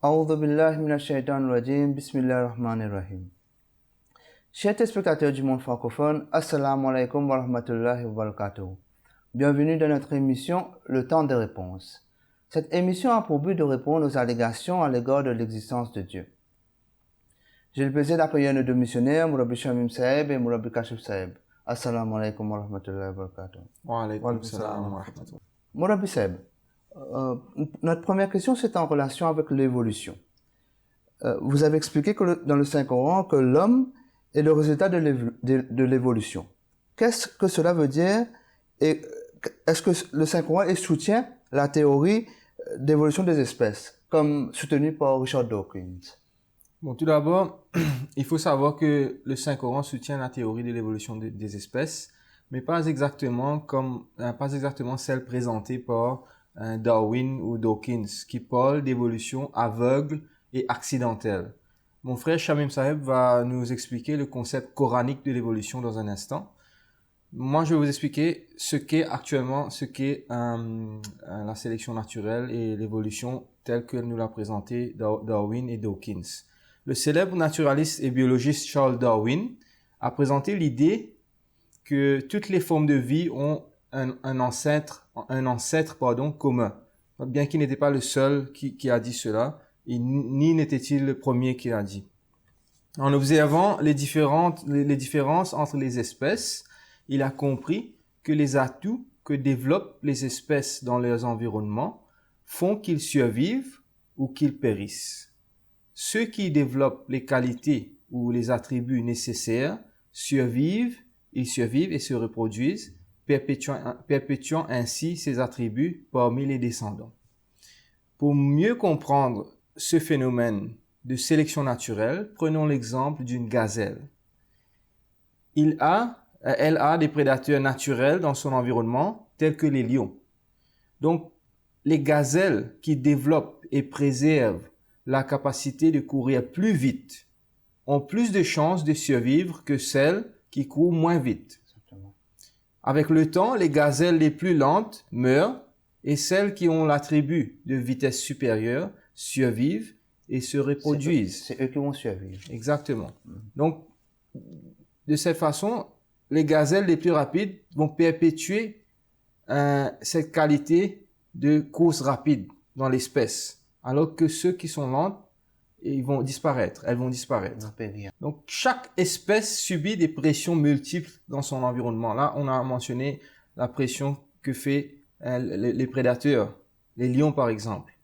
A'udhu billahi minash shaitanir rajim, bismillahir rahmanir rahim. Chers téléspectateurs du monde francophone, assalamu alaikum wa rahmatullahi wa barakatuh. Bienvenue dans notre émission Le temps des réponses. Cette émission a pour but de répondre aux allégations à l'égard de l'existence de Dieu. J'ai le plaisir d'accueillir nos deux missionnaires, Mourabi Shamim Saeb et Mourabi Kashif Saeb. Assalamu alaikum wa rahmatullahi wa barakatuh. Wa alaykum salam wa rahmatullah. Mourabi Saeb, notre première question, c'est en relation avec l'évolution. Vous avez expliqué que dans le Saint-Coran que l'homme est le résultat de l'évolution. Qu'est-ce que cela veut dire et est-ce que le Saint-Coran soutient la théorie d'évolution des espèces, comme soutenue par Richard Dawkins? Bon, tout d'abord, il faut savoir que le Saint-Coran soutient la théorie de l'évolution des espèces, mais pas exactement celle présentée par Darwin ou Dawkins, qui parle d'évolution aveugle et accidentelle. Mon frère Shamim Saeb va nous expliquer le concept coranique de l'évolution dans un instant. Moi, je vais vous expliquer ce qu'est la sélection naturelle et l'évolution telle que nous l'a présentée Darwin et Dawkins. Le célèbre naturaliste et biologiste Charles Darwin a présenté l'idée que toutes les formes de vie ont un ancêtre commun. Bien qu'il n'était pas le seul qui a dit cela, ni n'était-il le premier qui l'a dit. En observant les différences entre les espèces, il a compris que les atouts que développent les espèces dans leurs environnements font qu'ils survivent ou qu'ils périssent. Ceux qui développent les qualités ou les attributs nécessaires survivent et se reproduisent, perpétuant ainsi ces attributs parmi les descendants. Pour mieux comprendre ce phénomène de sélection naturelle, prenons l'exemple d'une gazelle. Elle a des prédateurs naturels dans son environnement, tels que les lions. Donc, les gazelles qui développent et préservent la capacité de courir plus vite ont plus de chances de survivre que celles qui courent moins vite. Exactement. Avec le temps, les gazelles les plus lentes meurent et celles qui ont l'attribut de vitesse supérieure survivent et se reproduisent. C'est eux qui vont survivre. Exactement. Donc, de cette façon, les gazelles les plus rapides vont perpétuer cette qualité de course rapide dans l'espèce, alors que ceux qui sont lents, elles vont disparaître. Donc, chaque espèce subit des pressions multiples dans son environnement. Là, on a mentionné la pression que fait les prédateurs, les lions par exemple.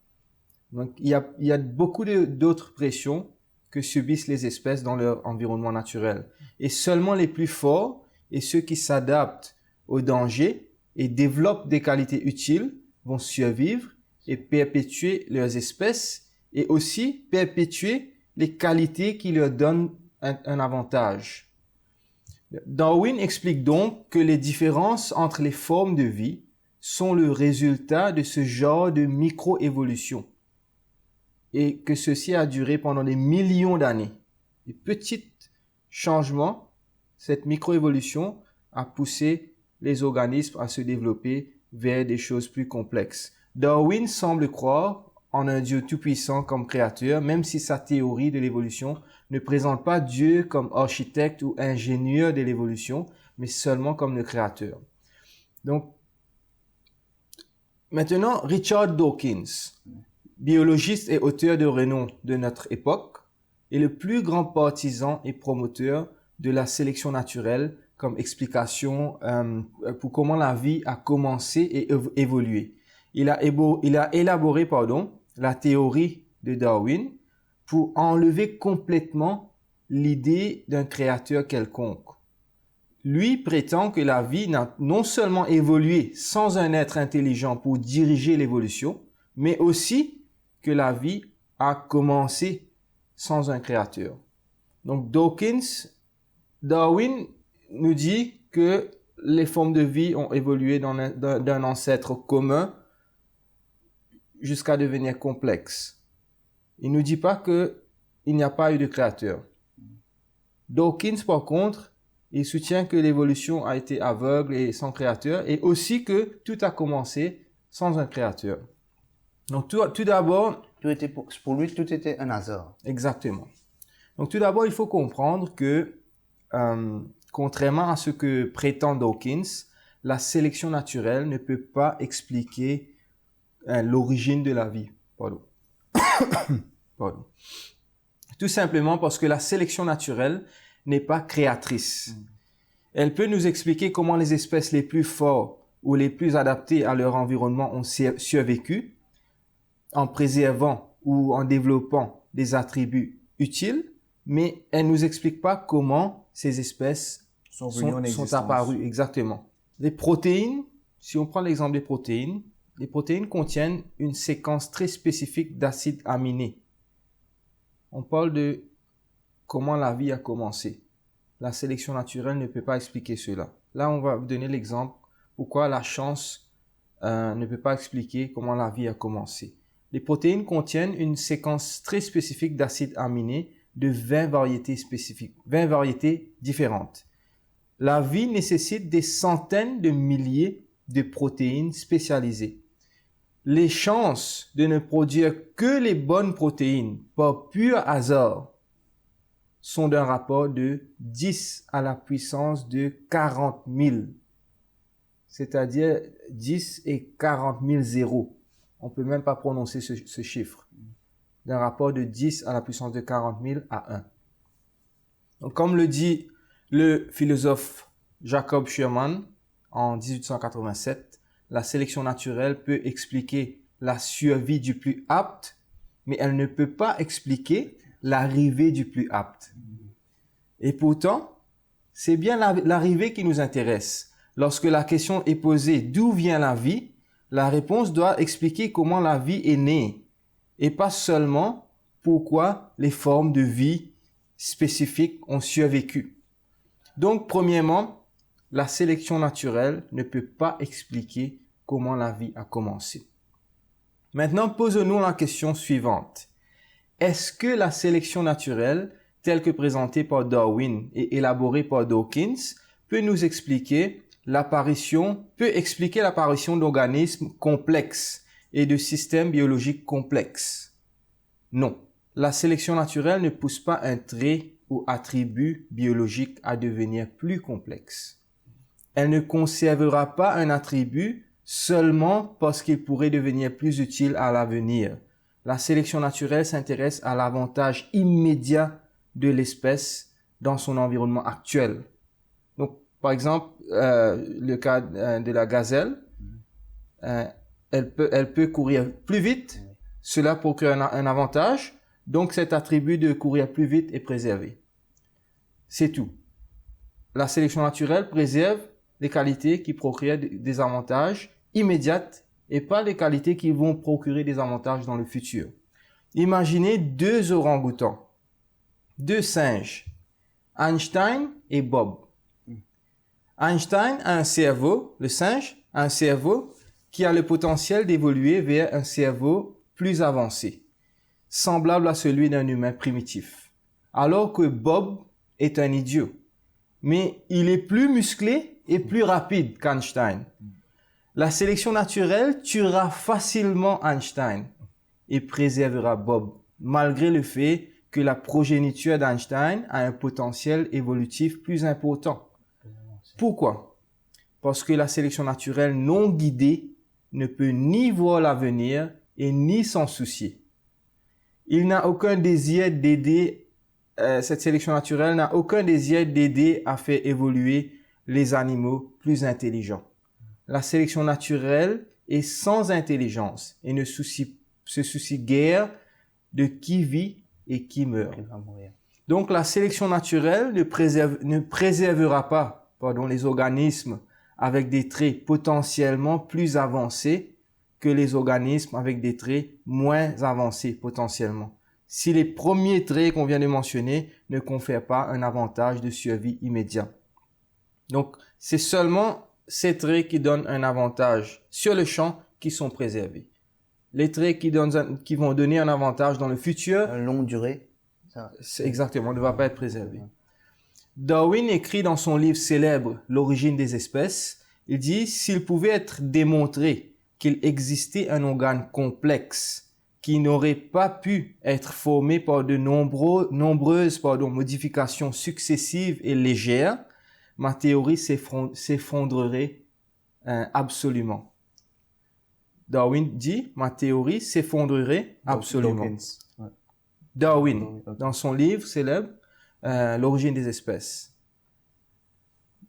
Donc, il y a beaucoup d'autres pressions que subissent les espèces dans leur environnement naturel. Et seulement les plus forts et ceux qui s'adaptent au danger et développent des qualités utiles vont survivre et perpétuer leurs espèces et aussi perpétuer les qualités qui leur donnent un avantage. Darwin explique donc que les différences entre les formes de vie sont le résultat de ce genre de micro-évolution et que ceci a duré pendant des millions d'années. Des petits changements, cette micro-évolution a poussé les organismes à se développer vers des choses plus complexes. Darwin semble croire en un Dieu tout-puissant comme créateur, même si sa théorie de l'évolution ne présente pas Dieu comme architecte ou ingénieur de l'évolution, mais seulement comme le créateur. Donc, maintenant, Richard Dawkins, biologiste et auteur de renom de notre époque, est le plus grand partisan et promoteur de la sélection naturelle comme explication pour comment la vie a commencé et évolué. Il a élaboré la théorie de Darwin pour enlever complètement l'idée d'un créateur quelconque. Lui prétend que la vie n'a non seulement évolué sans un être intelligent pour diriger l'évolution, mais aussi que la vie a commencé sans un créateur. Donc Darwin nous dit que les formes de vie ont évolué d'un ancêtre commun jusqu'à devenir complexes. Il ne nous dit pas qu'il n'y a pas eu de créateur. Dawkins, par contre, il soutient que l'évolution a été aveugle et sans créateur, et aussi que tout a commencé sans un créateur. Donc tout d'abord, Pour lui, tout était un hasard. Exactement. Donc tout d'abord, il faut comprendre que, contrairement à ce que prétend Dawkins, la sélection naturelle ne peut pas expliquer l'origine de la vie. Pardon. Tout simplement parce que la sélection naturelle n'est pas créatrice. Elle peut nous expliquer comment les espèces les plus fortes ou les plus adaptées à leur environnement ont survécu en préservant ou en développant des attributs utiles, mais elle ne nous explique pas comment ces espèces sont apparues. Exactement. Les protéines, si on prend l'exemple des protéines, les protéines contiennent une séquence très spécifique d'acides aminés. On parle de comment la vie a commencé. La sélection naturelle ne peut pas expliquer cela. Là, on va vous donner l'exemple pourquoi la chance ne peut pas expliquer comment la vie a commencé. Les protéines contiennent une séquence très spécifique d'acides aminés de 20 variétés spécifiques, 20 variétés différentes. La vie nécessite des centaines de milliers de protéines spécialisées. Les chances de ne produire que les bonnes protéines par pur hasard sont d'un rapport de 10 à la puissance de 40 000. C'est-à-dire 10 et 40 000 zéros. On ne peut même pas prononcer ce chiffre. D'un rapport de 10 à la puissance de 40 000 à 1. Donc, comme le dit le philosophe Jacob Sherman en 1887, la sélection naturelle peut expliquer la survie du plus apte, mais elle ne peut pas expliquer l'arrivée du plus apte. Et pourtant, c'est bien l'arrivée qui nous intéresse. Lorsque la question est posée d'où vient la vie, la réponse doit expliquer comment la vie est née et pas seulement pourquoi les formes de vie spécifiques ont survécu. Donc, premièrement, la sélection naturelle ne peut pas expliquer comment la vie a commencé. Maintenant, posons-nous la question suivante. Est-ce que la sélection naturelle, telle que présentée par Darwin et élaborée par Dawkins, peut expliquer l'apparition d'organismes complexes et de systèmes biologiques complexes? Non. La sélection naturelle ne pousse pas un trait ou attribut biologique à devenir plus complexe. Elle ne conservera pas un attribut seulement parce qu'il pourrait devenir plus utile à l'avenir. La sélection naturelle s'intéresse à l'avantage immédiat de l'espèce dans son environnement actuel. Donc, par exemple, le cas de la gazelle, elle peut courir plus vite. Cela procure un avantage. Donc, cet attribut de courir plus vite est préservé. C'est tout. La sélection naturelle préserve les qualités qui procurent des avantages immédiats et pas les qualités qui vont procurer des avantages dans le futur. Imaginez deux orang-outans, deux singes, Einstein et Bob. Einstein a un cerveau, le singe a un cerveau qui a le potentiel d'évoluer vers un cerveau plus avancé, semblable à celui d'un humain primitif. Alors que Bob est un idiot, mais il est plus musclé et plus rapide qu'Einstein. La sélection naturelle tuera facilement Einstein et préservera Bob, malgré le fait que la progéniture d'Einstein a un potentiel évolutif plus important. Pourquoi? Parce que la sélection naturelle non guidée ne peut ni voir l'avenir et ni s'en soucier. Il n'a aucun désir d'aider, cette sélection naturelle n'a aucun désir d'aider à faire évoluer les animaux plus intelligents. La sélection naturelle est sans intelligence et ne se soucie guère de qui vit et qui meurt. Donc la sélection naturelle ne préservera pas les organismes avec des traits potentiellement plus avancés que les organismes avec des traits moins avancés potentiellement. Si les premiers traits qu'on vient de mentionner ne confèrent pas un avantage de survie immédiat. Donc, c'est seulement ces traits qui donnent un avantage sur le champ qui sont préservés. Les traits qui vont donner un avantage dans le futur, à longue durée, exactement, ne va pas être préservé. Darwin écrit dans son livre célèbre « L'origine des espèces », il dit « S'il pouvait être démontré qu'il existait un organe complexe qui n'auraient pas pu être formés par de nombreuses modifications successives et légères, ma théorie s'effondrerait absolument. Darwin dit, ma théorie s'effondrerait absolument. Dawkins. Ouais. Darwin, Okay. dans son livre célèbre, L'origine des espèces.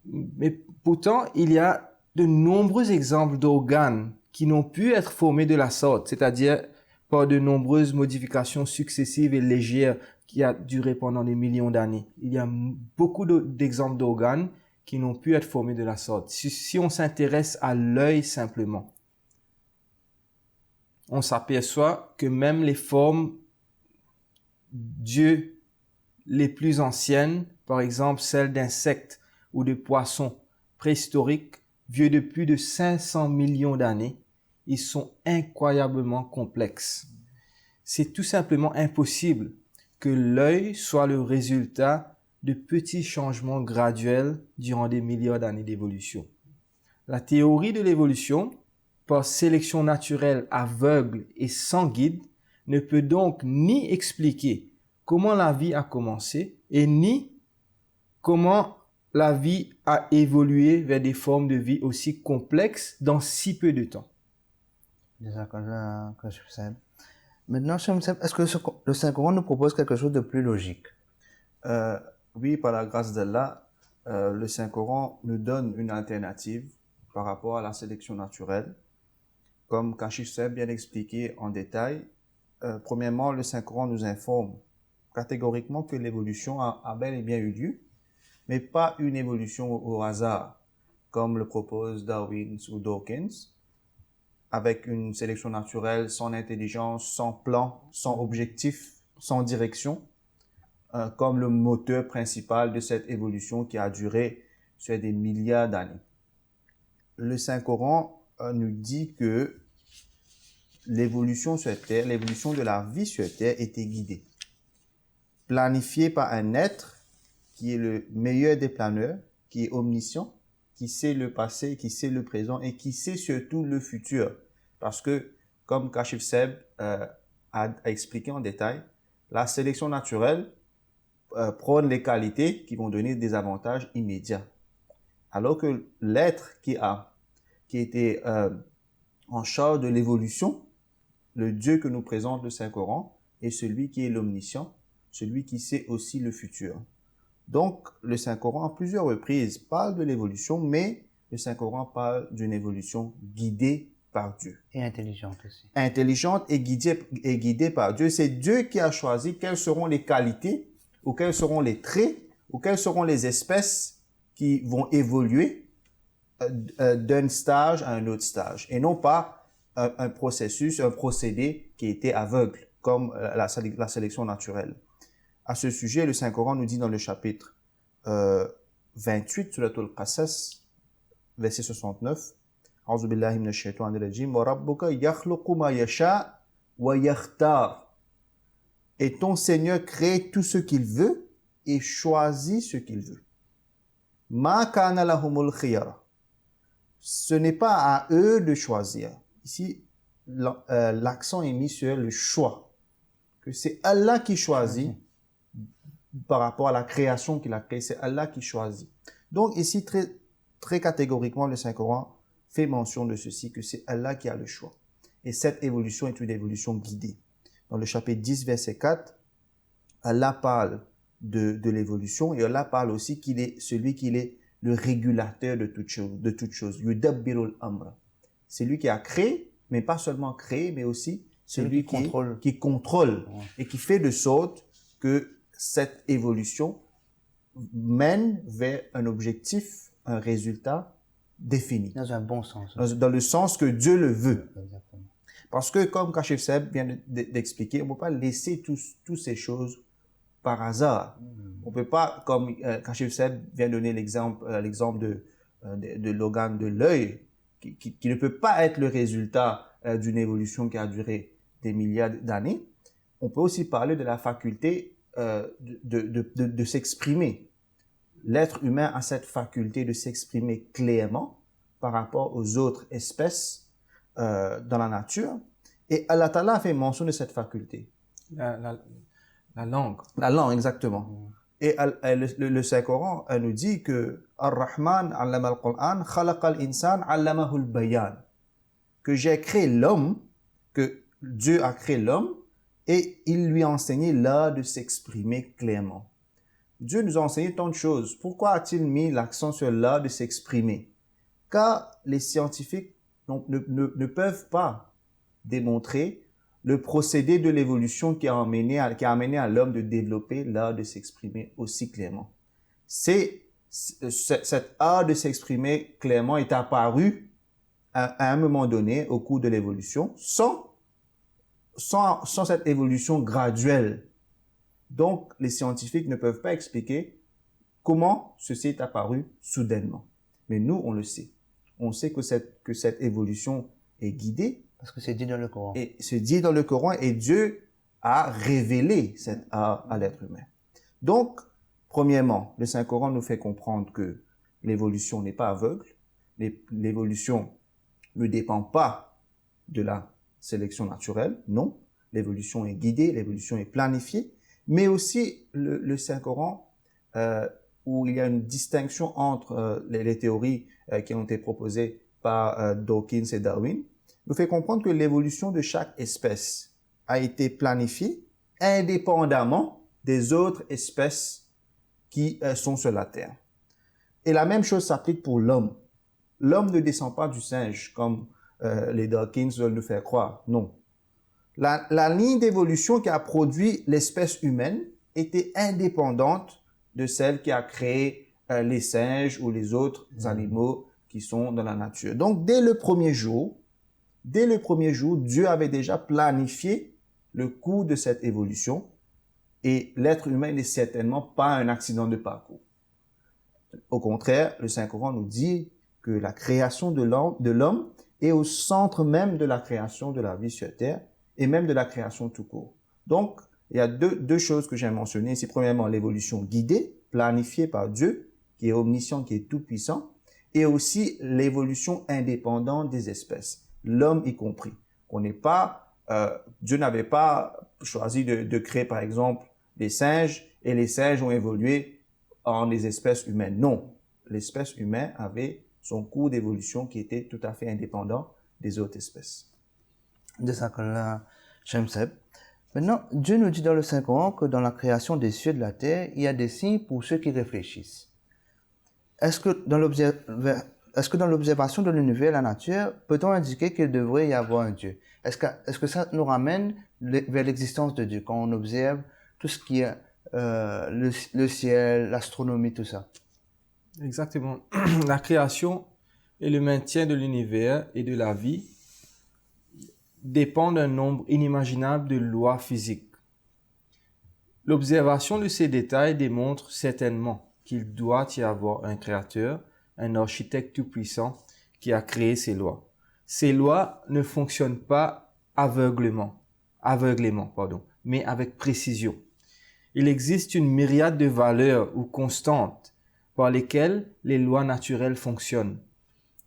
Mais pourtant, il y a de nombreux exemples d'organes qui n'ont pu être formés de la sorte, c'est-à-dire par de nombreuses modifications successives et légères qui a duré pendant des millions d'années. Il y a beaucoup d'exemples d'organes qui n'ont pu être formés de la sorte. Si on s'intéresse à l'œil simplement, on s'aperçoit que même les formes d'yeux les plus anciennes, par exemple celles d'insectes ou de poissons préhistoriques, vieux de plus de 500 millions d'années, ils sont incroyablement complexes. C'est tout simplement impossible que l'œil soit le résultat de petits changements graduels durant des milliards d'années d'évolution. La théorie de l'évolution, par sélection naturelle aveugle et sans guide, ne peut donc ni expliquer comment la vie a commencé et ni comment la vie a évolué vers des formes de vie aussi complexes dans si peu de temps. Maintenant, est-ce que le Saint-Coran nous propose quelque chose de plus logique? Oui, par la grâce d'Allah, le Saint-Coran nous donne une alternative par rapport à la sélection naturelle. Comme Kashif Seb bien expliqué en détail, premièrement, le Saint-Coran nous informe catégoriquement que l'évolution a bel et bien eu lieu, mais pas une évolution au hasard, comme le propose Darwin ou Dawkins, avec une sélection naturelle sans intelligence, sans plan, sans objectif, sans direction, comme le moteur principal de cette évolution qui a duré sur des milliards d'années. Le Saint-Coran nous dit que l'évolution sur Terre, l'évolution de la vie sur Terre était guidée, planifiée par un être qui est le meilleur des planeurs, qui est omniscient, qui sait le passé, qui sait le présent et qui sait surtout le futur. Parce que, comme Kashif Seb a expliqué en détail, la sélection naturelle prône les qualités qui vont donner des avantages immédiats. Alors que l'être qui était en charge de l'évolution, le Dieu que nous présente le Saint-Coran, est celui qui est l'omniscient, celui qui sait aussi le futur. Donc, le Saint-Coran, à plusieurs reprises, parle de l'évolution, mais le Saint-Coran parle d'une évolution guidée par Dieu. Et intelligente aussi. Intelligente et guidée par Dieu. C'est Dieu qui a choisi quelles seront les qualités, ou quels seront les traits, ou quelles seront les espèces qui vont évoluer d'un stage à un autre stage. Et non pas un processus, un procédé qui était aveugle, comme la sélection naturelle. À ce sujet, le Saint-Coran nous dit dans le chapitre 28, Surat al-Qasas, verset 69, « A'udhu billahi minash shaitanir rajim, wa rabbuka yakhluqu ma yasha wa yakhtar » Et ton Seigneur crée tout ce qu'il veut et choisit ce qu'il veut. « Ma kana lahumul khiyara » Ce n'est pas à eux de choisir. Ici, l'accent est mis sur le choix. Que c'est Allah qui choisit par rapport à la création qu'il a créée. C'est Allah qui choisit. Donc ici, très catégoriquement, le Saint-Coran fait mention de ceci, que c'est Allah qui a le choix. Et cette évolution est une évolution guidée. Dans le chapitre 10, verset 4, Allah parle de l'évolution et Allah parle aussi qu'il est celui qui est le régulateur de toute chose. Yudabbirul amra. C'est lui qui a créé, mais pas seulement créé, mais aussi celui qui contrôle et qui fait de sorte que cette évolution mène vers un objectif, un résultat défini. Dans un bon sens. Dans le sens que Dieu le veut. Exactement. Parce que, comme Kashif Seb vient d'expliquer, on ne peut pas laisser toutes ces choses par hasard. On ne peut pas, comme Kashif Seb vient de donner l'exemple de l'organe de l'œil, qui ne peut pas être le résultat d'une évolution qui a duré des milliards d'années. On peut aussi parler de la faculté de s'exprimer. L'être humain a cette faculté de s'exprimer clairement par rapport aux autres espèces dans la nature. Et Allah Ta'ala a fait mention de cette faculté. La langue. La langue, exactement. Et le Saint-Coran nous dit que Ar-Rahman allama al-Qur'an, khalaqa al-insan allamahu al-bayan. Que j'ai créé l'homme, que Dieu a créé l'homme, et il lui a enseigné l'art de s'exprimer clairement. Dieu nous a enseigné tant de choses. Pourquoi a-t-il mis l'accent sur l'art de s'exprimer? Car les scientifiques ne peuvent pas démontrer le procédé de l'évolution qui a amené à l'homme de développer l'art de s'exprimer aussi clairement. Cet art de s'exprimer clairement est apparu à un moment donné au cours de l'évolution sans cette évolution graduelle. Donc, les scientifiques ne peuvent pas expliquer comment ceci est apparu soudainement. Mais nous, on le sait. On sait que cette évolution est guidée. Parce que c'est dit dans le Coran. Et c'est dit dans le Coran, et Dieu a révélé cet art à l'être humain. Donc, premièrement, le Saint-Coran nous fait comprendre que l'évolution n'est pas aveugle. L'évolution ne dépend pas de la sélection naturelle, non. L'évolution est guidée, l'évolution est planifiée. Mais aussi, le Saint-Coran, où il y a une distinction entre les théories qui ont été proposées par Dawkins et Darwin, nous fait comprendre que l'évolution de chaque espèce a été planifiée indépendamment des autres espèces qui sont sur la Terre. Et la même chose s'applique pour l'homme. L'homme ne descend pas du singe, comme les Dawkins veulent nous faire croire. Non. La ligne d'évolution qui a produit l'espèce humaine était indépendante de celle qui a créé les singes ou les autres animaux qui sont dans la nature. Donc, dès le premier jour, Dieu avait déjà planifié le cours de cette évolution et l'être humain n'est certainement pas un accident de parcours. Au contraire, le Saint-Coran nous dit que la création de l'homme est au centre même de la création de la vie sur Terre et même de la création tout court. Donc, il y a deux choses que j'ai mentionnées ici. Premièrement, l'évolution guidée, planifiée par Dieu, qui est omniscient, qui est tout-puissant, et aussi l'évolution indépendante des espèces, l'homme y compris. Dieu n'avait pas choisi de créer, par exemple, des singes, et les singes ont évolué en des espèces humaines. Non, l'espèce humaine avait son cours d'évolution qui était tout à fait indépendant des autres espèces. Jazakallah, Shemseb. Maintenant, Dieu nous dit dans le Saint-Coran que dans la création des cieux et de la terre, il y a des signes pour ceux qui réfléchissent. Est-ce que dans l'observation de l'univers et la nature, peut-on indiquer qu'il devrait y avoir un Dieu? Est-ce que ça nous ramène vers l'existence de Dieu quand on observe tout ce qui est le ciel, l'astronomie, tout ça? Exactement. La création et le maintien de l'univers et de la vie dépendent d'un nombre inimaginable de lois physiques. L'observation de ces détails démontre certainement qu'il doit y avoir un créateur, un architecte tout-puissant qui a créé ces lois. Ces lois ne fonctionnent pas aveuglément, mais avec précision. Il existe une myriade de valeurs ou constantes par lesquelles les lois naturelles fonctionnent.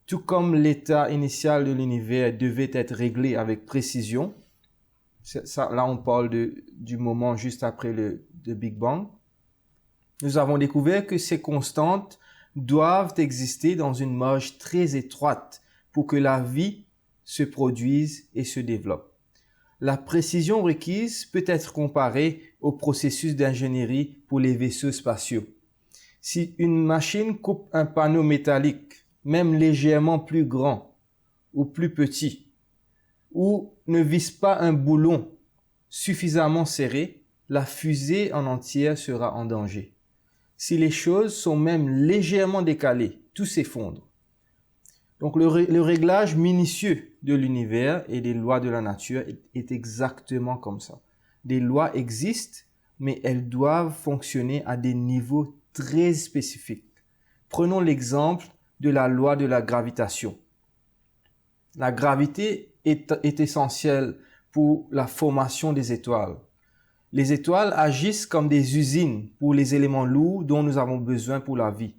Tout comme l'état initial de l'univers devait être réglé avec précision, là on parle du moment juste après le Big Bang, nous avons découvert que ces constantes doivent exister dans une marge très étroite pour que la vie se produise et se développe. La précision requise peut être comparée au processus d'ingénierie pour les vaisseaux spatiaux. Si une machine coupe un panneau métallique, même légèrement plus grand ou plus petit, ou ne visse pas un boulon suffisamment serré, la fusée en entière sera en danger. Si les choses sont même légèrement décalées, tout s'effondre. Donc le réglage minutieux de l'univers et des lois de la nature est exactement comme ça. Des lois existent, mais elles doivent fonctionner à des niveaux très spécifiques. Prenons l'exemple de la loi de la gravitation. La gravité est essentielle pour la formation des étoiles. Les étoiles agissent comme des usines pour les éléments lourds dont nous avons besoin pour la vie.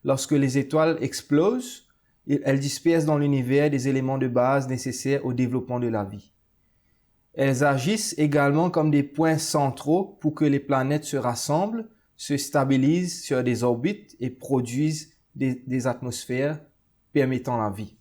Lorsque les étoiles explosent, elles dispersent dans l'univers des éléments de base nécessaires au développement de la vie. Elles agissent également comme des points centraux pour que les planètes se rassemblent, se stabilisent sur des orbites et produisent des atmosphères permettant la vie.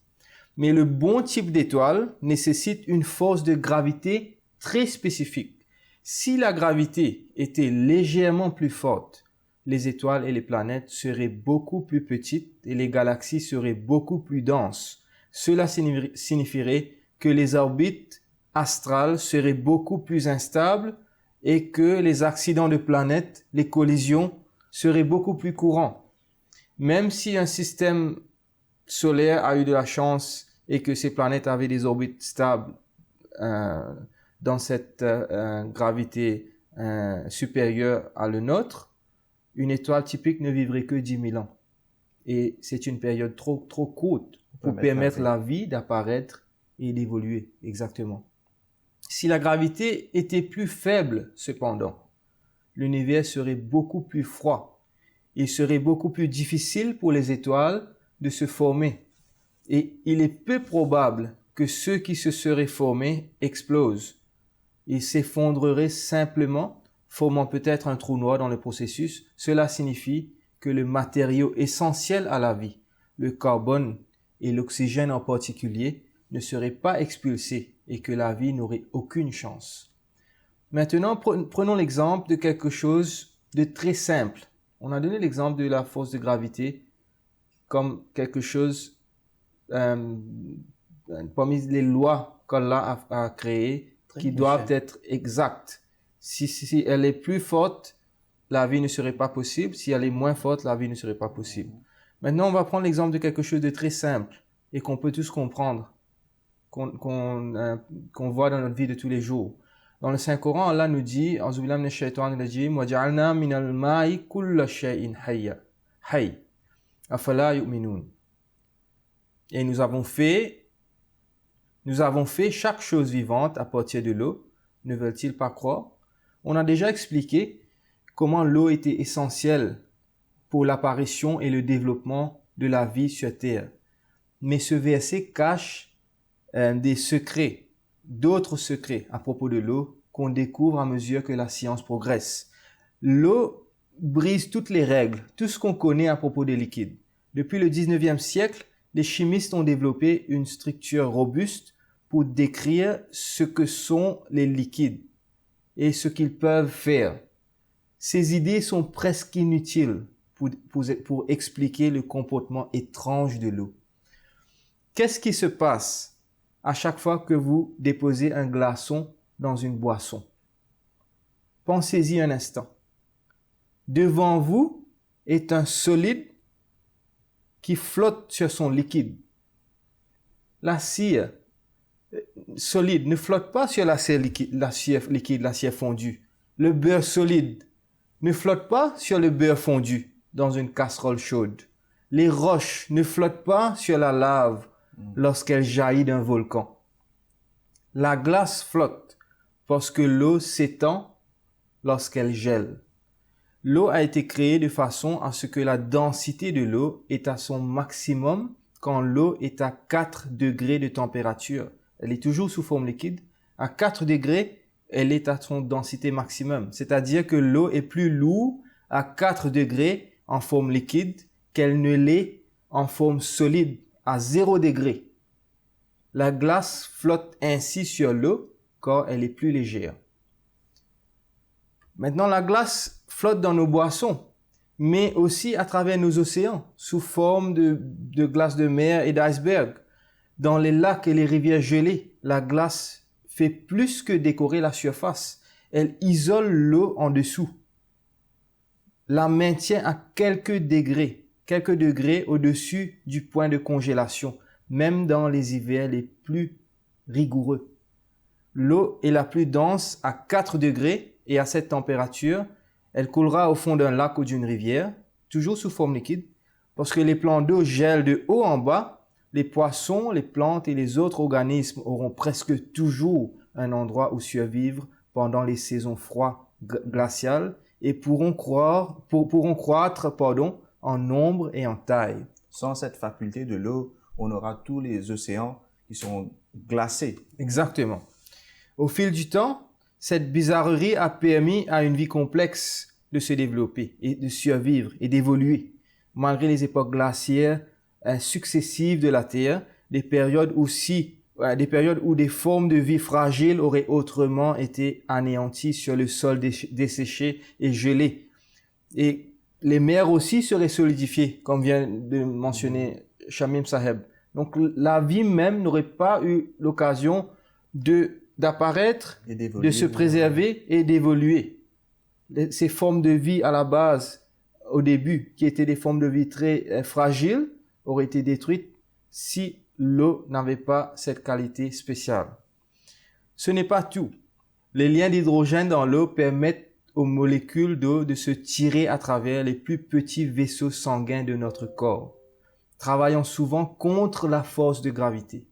Mais le bon type d'étoile nécessite une force de gravité très spécifique. Si la gravité était légèrement plus forte, les étoiles et les planètes seraient beaucoup plus petites et les galaxies seraient beaucoup plus denses. Cela signifierait que les orbites astrales seraient beaucoup plus instables et que les accidents de planètes, les collisions, seraient beaucoup plus courants. Même si un système solaire a eu de la chance et que ces planètes avaient des orbites stables dans cette gravité supérieure à la nôtre, une étoile typique ne vivrait que 10 000 ans. Et c'est une période trop courte pour permettre la vie d'apparaître et d'évoluer. Exactement. Si la gravité était plus faible, cependant, l'univers serait beaucoup plus froid. Il serait beaucoup plus difficile pour les étoiles de se former. Et il est peu probable que ceux qui se seraient formés explosent. Ils s'effondreraient simplement, formant peut-être un trou noir dans le processus. Cela signifie que le matériau essentiel à la vie, le carbone et l'oxygène en particulier, ne seraient pas expulsés et que la vie n'aurait aucune chance. Maintenant, prenons l'exemple de quelque chose de très simple. On a donné l'exemple de la force de gravité comme quelque chose parmi les lois qu'Allah a créées qui doivent être exactes. Si elle est plus forte, la vie ne serait pas possible. Si elle est moins forte, la vie ne serait pas possible. Maintenant, on va prendre l'exemple de quelque chose de très simple et qu'on peut tous comprendre, qu'on voit dans notre vie de tous les jours. Dans le Saint-Coran, Allah nous dit, « A'udhu billahi minash shaitanir rajim, wa ja'alna minal ma'i kulla shay'in hayy, afala yu'minun » Et nous avons fait chaque chose vivante à partir de l'eau. Ne veulent-ils pas croire? On a déjà expliqué comment l'eau était essentielle pour l'apparition et le développement de la vie sur Terre. Mais ce verset cache d'autres secrets à propos de l'eau qu'on découvre à mesure que la science progresse. L'eau brise toutes les règles, tout ce qu'on connaît à propos des liquides. Depuis le 19e siècle, les chimistes ont développé une structure robuste pour décrire ce que sont les liquides et ce qu'ils peuvent faire. Ces idées sont presque inutiles pour expliquer le comportement étrange de l'eau. Qu'est-ce qui se passe à chaque fois que vous déposez un glaçon dans une boisson? Pensez-y un instant. Devant vous est un solide qui flotte sur son liquide. La cire solide ne flotte pas sur la cire liquide, la cire fondue. Le beurre solide ne flotte pas sur le beurre fondu dans une casserole chaude. Les roches ne flottent pas sur la lave lorsqu'elle jaillit d'un volcan. La glace flotte parce que l'eau s'étend lorsqu'elle gèle. L'eau a été créée de façon à ce que la densité de l'eau est à son maximum quand l'eau est à 4 degrés de température. Elle est toujours sous forme liquide. À 4 degrés, elle est à son densité maximum. C'est-à-dire que l'eau est plus lourde à 4 degrés en forme liquide qu'elle ne l'est en forme solide à 0 degré. La glace flotte ainsi sur l'eau car elle est plus légère. Maintenant, la glace flotte dans nos boissons, mais aussi à travers nos océans, sous forme de glace de mer et d'iceberg. Dans les lacs et les rivières gelées, la glace fait plus que décorer la surface. Elle isole l'eau en dessous, la maintient à quelques degrés au-dessus du point de congélation, même dans les hivers les plus rigoureux. L'eau est la plus dense à 4 degrés et à cette température, elle coulera au fond d'un lac ou d'une rivière, toujours sous forme liquide, parce que les plans d'eau gèlent de haut en bas. Les poissons, les plantes et les autres organismes auront presque toujours un endroit où survivre pendant les saisons froides glaciales et pourront croître en nombre et en taille. Sans cette faculté de l'eau, on aura tous les océans qui sont glacés. Exactement. Au fil du temps, cette bizarrerie a permis à une vie complexe de se développer et de survivre et d'évoluer, malgré les époques glaciaires successives de la Terre, des périodes où des formes de vie fragiles auraient autrement été anéanties sur le sol desséché et gelé. Et les mers aussi seraient solidifiées, comme vient de mentionner Shamim Saheb. Donc la vie même n'aurait pas eu l'occasion d'apparaître, de se préserver et d'évoluer. Ces formes de vie à la base, au début, qui étaient des formes de vie très fragiles, auraient été détruites si l'eau n'avait pas cette qualité spéciale. Ce n'est pas tout. Les liens d'hydrogène dans l'eau permettent aux molécules d'eau de se tirer à travers les plus petits vaisseaux sanguins de notre corps, travaillant souvent contre la force de gravité,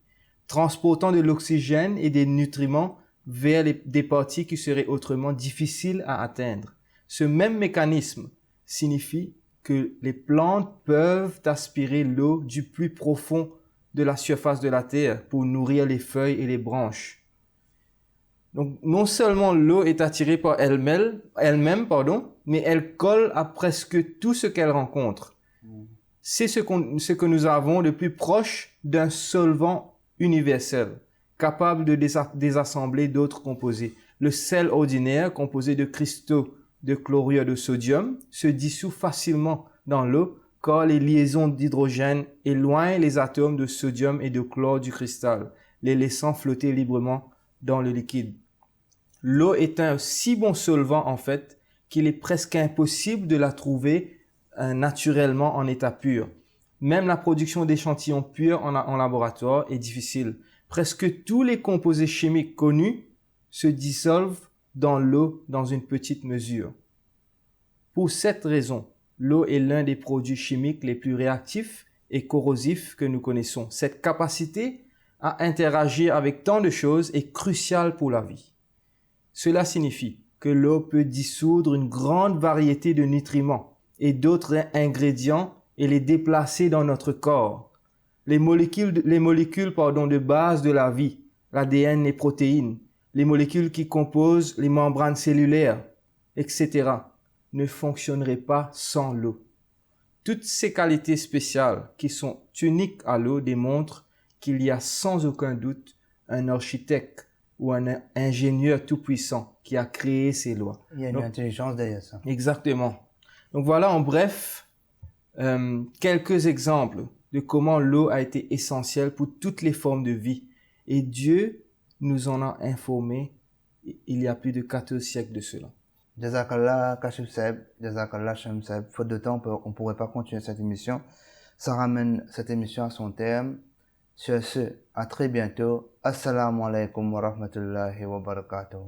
transportant de l'oxygène et des nutriments vers des parties qui seraient autrement difficiles à atteindre. Ce même mécanisme signifie que les plantes peuvent aspirer l'eau du plus profond de la surface de la terre pour nourrir les feuilles et les branches. Donc, non seulement l'eau est attirée par elle-même, mais elle colle à presque tout ce qu'elle rencontre. C'est ce que nous avons de plus proche d'un solvant universel, capable de désassembler d'autres composés. Le sel ordinaire, composé de cristaux de chlorure de sodium, se dissout facilement dans l'eau car les liaisons d'hydrogène éloignent les atomes de sodium et de chlore du cristal, les laissant flotter librement dans le liquide. L'eau est un si bon solvant en fait qu'il est presque impossible de la trouver naturellement en état pur. Même la production d'échantillons purs en laboratoire est difficile. Presque tous les composés chimiques connus se dissolvent dans l'eau dans une petite mesure. Pour cette raison, l'eau est l'un des produits chimiques les plus réactifs et corrosifs que nous connaissons. Cette capacité à interagir avec tant de choses est cruciale pour la vie. Cela signifie que l'eau peut dissoudre une grande variété de nutriments et d'autres ingrédients et les déplacer dans notre corps. Les molécules de base de la vie, l'ADN, les protéines, les molécules qui composent les membranes cellulaires, etc., ne fonctionneraient pas sans l'eau. Toutes ces qualités spéciales qui sont uniques à l'eau démontrent qu'il y a sans aucun doute un architecte ou un ingénieur tout-puissant qui a créé ces lois. Il y a une intelligence derrière ça. Exactement. Donc voilà en bref quelques exemples de comment l'eau a été essentielle pour toutes les formes de vie. Et Dieu nous en a informés il y a plus de 14 siècles de cela. Jazakallah Kashif Saeb, Jazakallah Shamim Saeb. Faute de temps, on ne pourrait pas continuer cette émission. Ça ramène cette émission à son terme. Sur ce, à très bientôt. Assalamu alaikum wa rahmatullahi wa barakatuh.